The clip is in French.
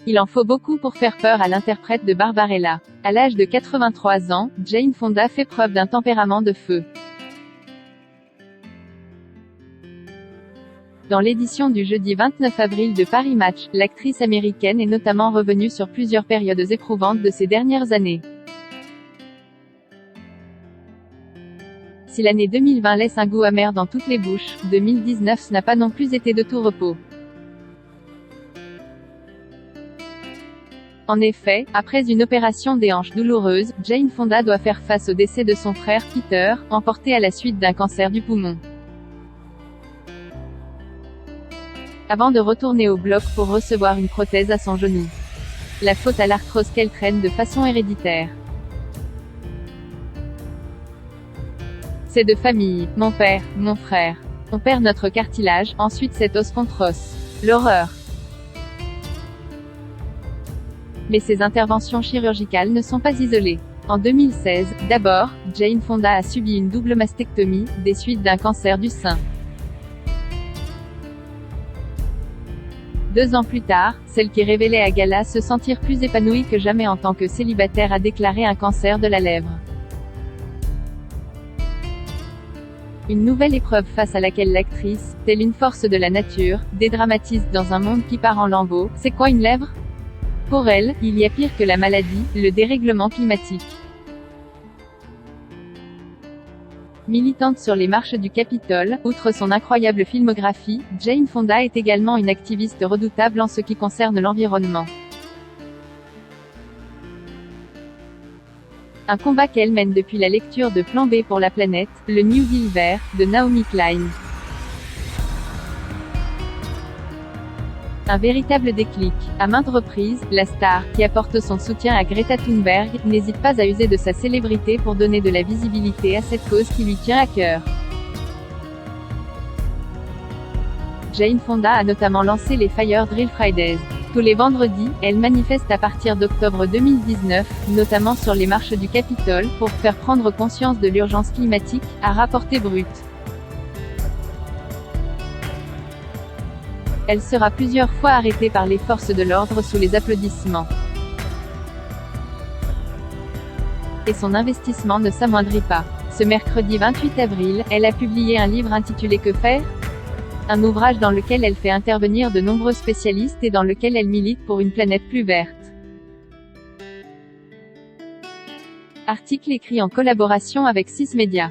Il en faut beaucoup pour faire peur à l'interprète de Barbarella. À l'âge de 83 ans, Jane Fonda fait preuve d'un tempérament de feu. Dans l'édition du jeudi 29 avril de Paris Match, l'actrice américaine est notamment revenue sur plusieurs périodes éprouvantes de ces dernières années. Si l'année 2020 laisse un goût amer dans toutes les bouches, 2019 n'a pas non plus été de tout repos. En effet, après une opération des hanches douloureuse, Jane Fonda doit faire face au décès de son frère Peter, emporté à la suite d'un cancer du poumon. Avant de retourner au bloc pour recevoir une prothèse à son genou. La faute à l'arthrose qu'elle traîne de façon héréditaire. C'est de famille, mon père, mon frère. On perd notre cartilage, ensuite c'est os contre os. L'horreur. Mais ces interventions chirurgicales ne sont pas isolées. En 2016, d'abord, Jane Fonda a subi une double mastectomie, des suites d'un cancer du sein. 2 ans plus tard, celle qui révélait à gala se sentir plus épanouie que jamais en tant que célibataire a déclaré un cancer de la lèvre. Une nouvelle épreuve face à laquelle l'actrice, telle une force de la nature, dédramatise dans un monde qui part en lambeaux. C'est quoi une lèvre ? Pour elle, il y a pire que la maladie, le dérèglement climatique. Militante sur les marches du Capitole, outre son incroyable filmographie, Jane Fonda est également une activiste redoutable en ce qui concerne l'environnement. Un combat qu'elle mène depuis la lecture de Plan B pour la planète, le New Deal vert, de Naomi Klein. Un véritable déclic. À maintes reprises, la star, qui apporte son soutien à Greta Thunberg, n'hésite pas à user de sa célébrité pour donner de la visibilité à cette cause qui lui tient à cœur. Jane Fonda a notamment lancé les Fire Drill Fridays. Tous les vendredis, elle manifeste à partir d'octobre 2019, notamment sur les marches du Capitole, pour faire prendre conscience de l'urgence climatique, a rapporté Brut. Elle sera plusieurs fois arrêtée par les forces de l'ordre sous les applaudissements. Et son investissement ne s'amoindrit pas. Ce mercredi 28 avril, elle a publié un livre intitulé Que faire ? Un ouvrage dans lequel elle fait intervenir de nombreux spécialistes et dans lequel elle milite pour une planète plus verte. Article écrit en collaboration avec 6 Médias.